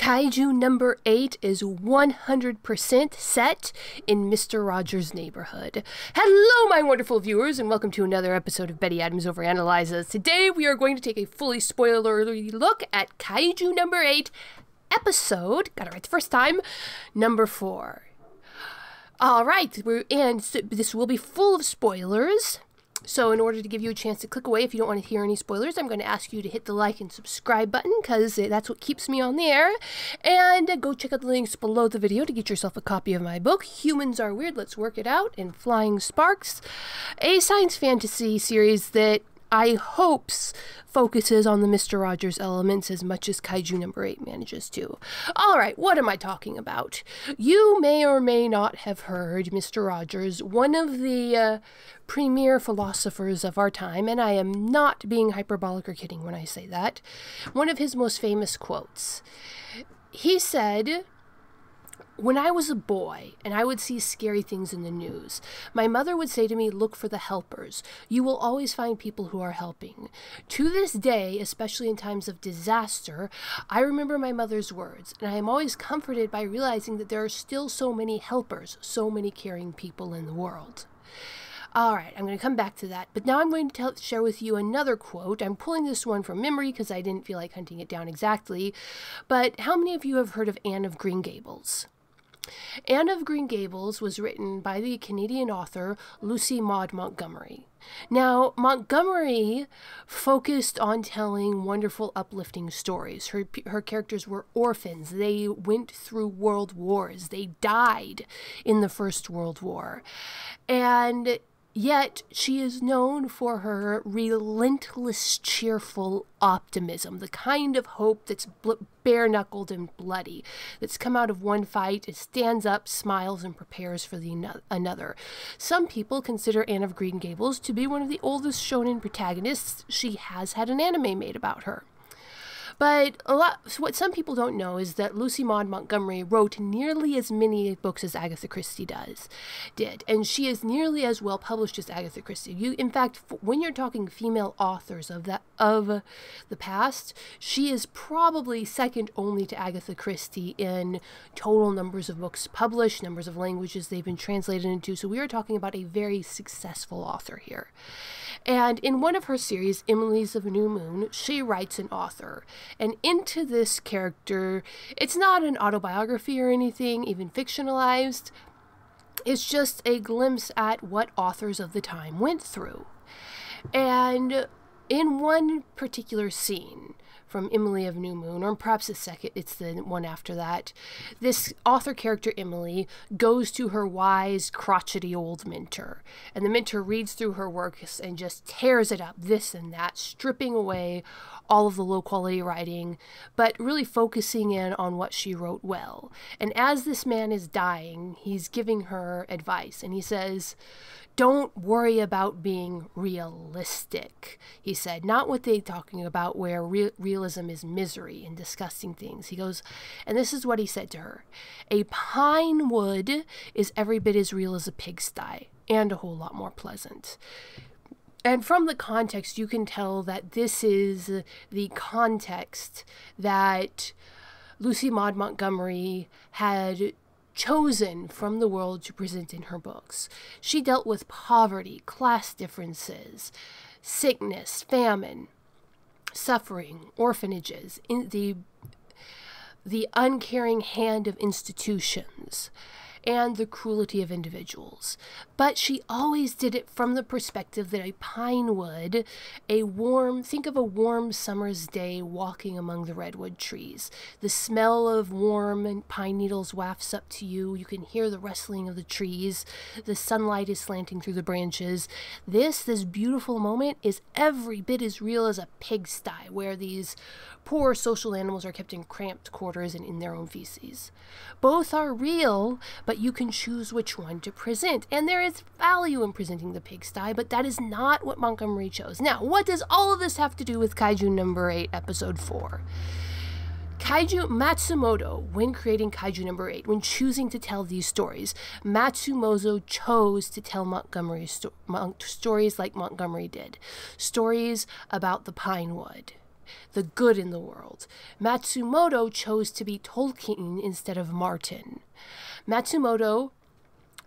Kaiju number 8 is 100% set in Mr. Rogers' neighborhood. Hello, my wonderful viewers, and welcome to another episode of Betty Adams Overanalyzes. Today, we are going to take a fully spoilery look at Kaiju number 8, episode, got it right the first time, number 4. Alright, this will be full of spoilers. So in order to give you a chance to click away if you don't want to hear any spoilers, I'm going to ask you to hit the like and subscribe button because that's what keeps me on the air. And go check out the links below the video to get yourself a copy of my book, Humans Are Weird, Let's Work It Out, and Flying Sparks, a science fantasy series that I hope focuses on the Mr. Rogers elements as much as Kaiju number 8 manages to. Alright, what am I talking about? You may or may not have heard Mr. Rogers, one of the premier philosophers of our time, and I am not being hyperbolic or kidding when I say that, one of his most famous quotes. He said, "When I was a boy and I would see scary things in the news, my mother would say to me, 'Look for the helpers. You will always find people who are helping.' To this day, especially in times of disaster, I remember my mother's words, and I am always comforted by realizing that there are still so many helpers, so many caring people in the world." Alright, I'm going to come back to that, but now I'm going to share with you another quote. I'm pulling this one from memory because I didn't feel like hunting it down exactly, but how many of you have heard of Anne of Green Gables? Anne of Green Gables was written by the Canadian author Lucy Maud Montgomery. Now, Montgomery focused on telling wonderful, uplifting stories. Her characters were orphans. They went through world wars. They died in the First World War. And yet, she is known for her relentless, cheerful optimism, the kind of hope that's bare-knuckled and bloody, that's come out of one fight, it stands up, smiles, and prepares for another. Some people consider Anne of Green Gables to be one of the oldest shonen protagonists. She has had an anime made about her. But what some people don't know is that Lucy Maud Montgomery wrote nearly as many books as Agatha Christie did, and she is nearly as well published as Agatha Christie. In fact, when you're talking female authors of the past, she is probably second only to Agatha Christie in total numbers of books published, numbers of languages they've been translated into. So we are talking about a very successful author here. And in one of her series, Emily's of New Moon, she writes an author. And into this character, it's not an autobiography or anything, even fictionalized. It's just a glimpse at what authors of the time went through. And in one particular scene from Emily of New Moon, or perhaps it's the one after that, this author character, Emily, goes to her wise, crotchety old mentor. And the mentor reads through her work and just tears it up, this and that, stripping away all of the low-quality writing, but really focusing in on what she wrote well. And as this man is dying, he's giving her advice, and he says, "Don't worry about being realistic," he said. Not what they're talking about where realism is misery and disgusting things. He goes, and this is what he said to her, "A pine wood is every bit as real as a pigsty, and a whole lot more pleasant." And from the context, you can tell that this is the context that Lucy Maud Montgomery had chosen from the world to present in her books. She dealt with poverty, class differences, sickness, famine, suffering, orphanages, in the uncaring hand of institutions, and the cruelty of individuals. But she always did it from the perspective that a pine wood, think of a warm summer's day walking among the redwood trees. The smell of warm pine needles wafts up to you. You can hear the rustling of the trees. The sunlight is slanting through the branches. This beautiful moment is every bit as real as a pigsty, where these poor social animals are kept in cramped quarters and in their own feces. Both are real, but you can choose which one to present. And there is value in presenting the pigsty, but that is not what Montgomery chose. Now, what does all of this have to do with Kaiju number 8, episode 4? Matsumoto, when creating Kaiju number 8, when choosing to tell these stories, Matsumoto chose to tell stories like Montgomery did. Stories about the pine wood. the good in the world. Matsumoto chose to be Tolkien instead of Martin. Matsumoto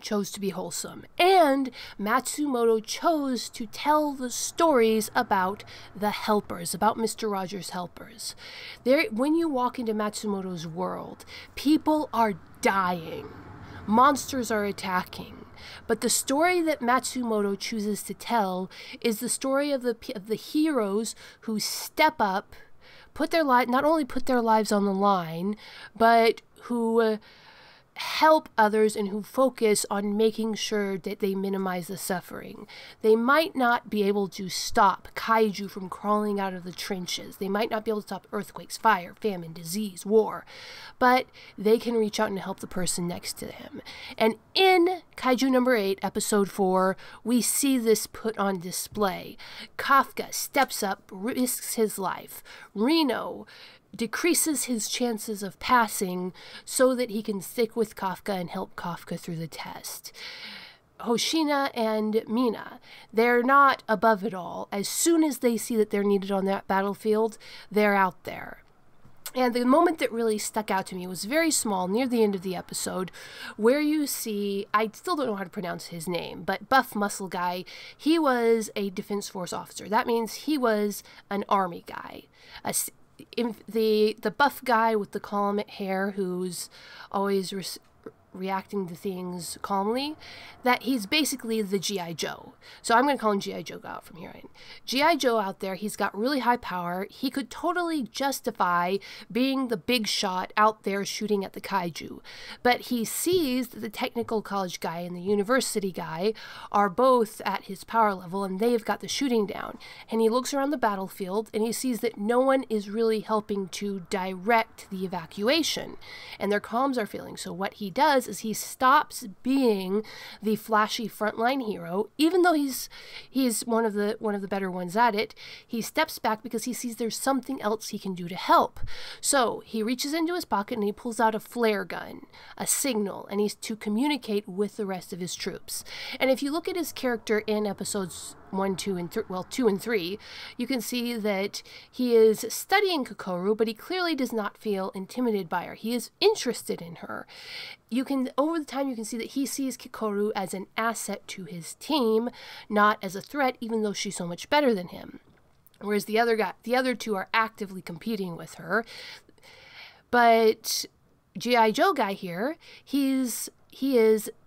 chose to be wholesome, and Matsumoto chose to tell the stories about the helpers, about Mr. Rogers' helpers. When you walk into Matsumoto's world, people are dying. Monsters are attacking. But the story that Matsumoto chooses to tell is the story of the heroes who step up, not only put their lives on the line, but who help others and who focus on making sure that they minimize the suffering. They might not be able to stop kaiju from crawling out of the trenches. They might not be able to stop earthquakes, fire, famine, disease, war, but they can reach out and help the person next to him. And in Kaiju number 8, episode 4, we see this put on display. Kafka steps up, risks his life. Reno decreases his chances of passing so that he can stick with Kafka and help Kafka through the test. Hoshina and Mina, they're not above it all. As soon as they see that they're needed on that battlefield, they're out there. And the moment that really stuck out to me was very small, near the end of the episode, where you see, I still don't know how to pronounce his name, but Buff Muscle Guy, he was a Defense Force officer. That means he was an Army guy. The buff guy with the calm hair who's always reacting to things calmly, that he's basically the G.I. Joe. So I'm going to call him G.I. Joe out from here on. G.I. Joe out there, he's got really high power. He could totally justify being the big shot out there shooting at the kaiju. But he sees that the technical college guy and the university guy are both at his power level and they've got the shooting down. And he looks around the battlefield and he sees that no one is really helping to direct the evacuation. And their comms are failing. So what he does is he stops being the flashy frontline hero, even though he's one of the better ones at it. He steps back because he sees there's something else he can do to help. So he reaches into his pocket and he pulls out a flare gun, a signal, and he's to communicate with the rest of his troops. And if you look at his character in episodes 1, 2, and 2 and 3, you can see that he is studying Kokoru, but he clearly does not feel intimidated by her. He is interested in her. Over the time, you can see that he sees Kokoru as an asset to his team, not as a threat, even though she's so much better than him. Whereas the other two are actively competing with her. But G.I. Joe guy here, he is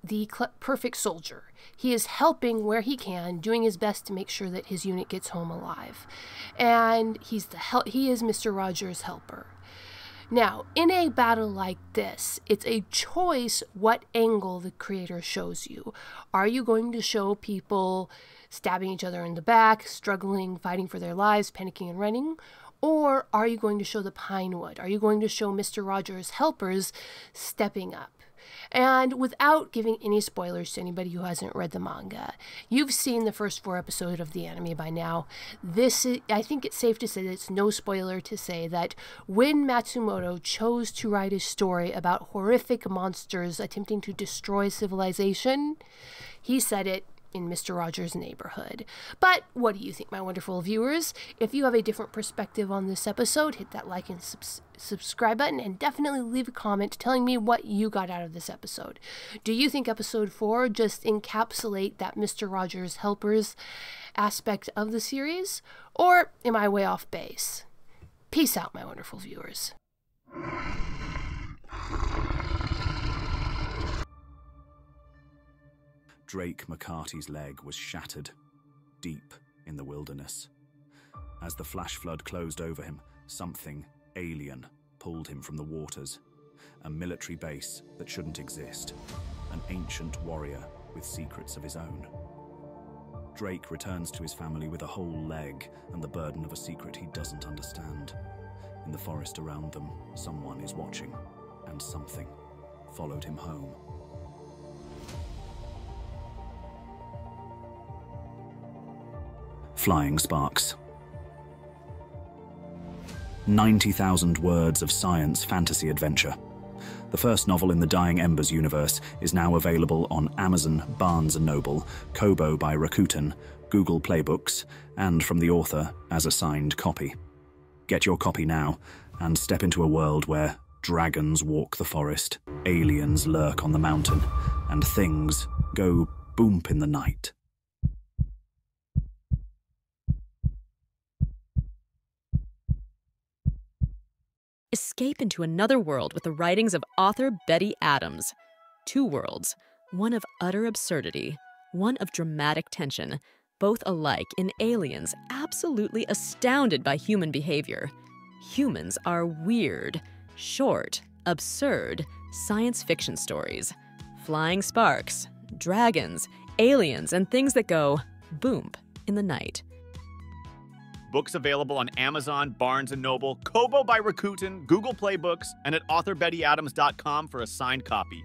the perfect soldier. He is helping where he can, doing his best to make sure that his unit gets home alive. And he is Mr. Rogers' helper. Now, in a battle like this, it's a choice what angle the creator shows you. Are you going to show people stabbing each other in the back, struggling, fighting for their lives, panicking and running? Or are you going to show the Pinewood? Are you going to show Mr. Rogers' helpers stepping up? And without giving any spoilers to anybody who hasn't read the manga, you've seen the first 4 episodes of the anime by now. I think it's safe to say that it's no spoiler to say that when Matsumoto chose to write a story about horrific monsters attempting to destroy civilization, he said it in Mr. Rogers' neighborhood. But what do you think, my wonderful viewers? If you have a different perspective on this episode, hit that like and subscribe button, and definitely leave a comment telling me what you got out of this episode. Do you think episode 4 just encapsulate that Mr. Rogers' helpers aspect of the series? Or am I way off base? Peace out, my wonderful viewers. Drake McCarty's leg was shattered, deep in the wilderness. As the flash flood closed over him, something alien pulled him from the waters. A military base that shouldn't exist. An ancient warrior with secrets of his own. Drake returns to his family with a whole leg and the burden of a secret he doesn't understand. In the forest around them, someone is watching, and something followed him home. Flying Sparks. 90,000 words of science fantasy adventure. The first novel in the Dying Embers universe is now available on Amazon, Barnes & Noble, Kobo by Rakuten, Google Play Books, and from the author as a signed copy. Get your copy now and step into a world where dragons walk the forest, aliens lurk on the mountain, and things go boomp in the night. Escape into another world with the writings of author Betty Adams. 2 worlds, one of utter absurdity, one of dramatic tension, both alike in aliens absolutely astounded by human behavior. Humans are weird, short, absurd science fiction stories. Flying sparks, dragons, aliens, and things that go boomp in the night. Books available on Amazon, Barnes & Noble, Kobo by Rakuten, Google Play Books, and at authorBettyAdams.com for a signed copy.